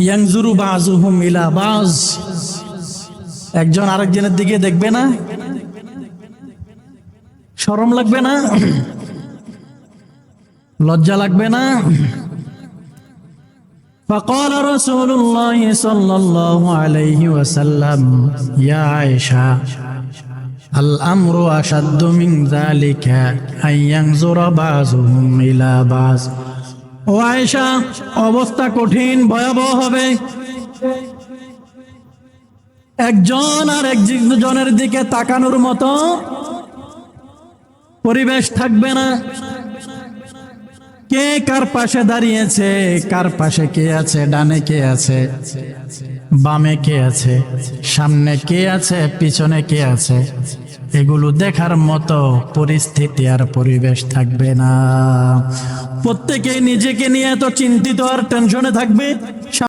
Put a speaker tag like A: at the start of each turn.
A: ইয়ানজুরু বাযুহুম ইলা বায, একজন আরেকজনের দিকে দেখবে না? শরম লাগবে না? লজ্জা লাগবে না? فقال رسول الله صلى الله عليه وسلم يا عائشة الأمر أشد من ذلك أن ينظر بعضهم إلى بعض। ও আয়েশা, অবস্থা কঠিন ভয়াবহ হবে। একজন আর একজনের দিকে তাকানোর মতো পরিবেশ থাকবে না। কে কার পাশে দাঁড়িয়েছে, কার পাশে কে আছে, ডানে কে আছে, বামে কে আছে, সামনে কে আছে, পিছনে কে আছে, এগুলো দেখার মতো পরিস্থিতি আর পরিবেশ থাকবে না। প্রত্যেকেই নিজেকে নিয়ে এত চিন্তিত আর টেনশনে থাকবে।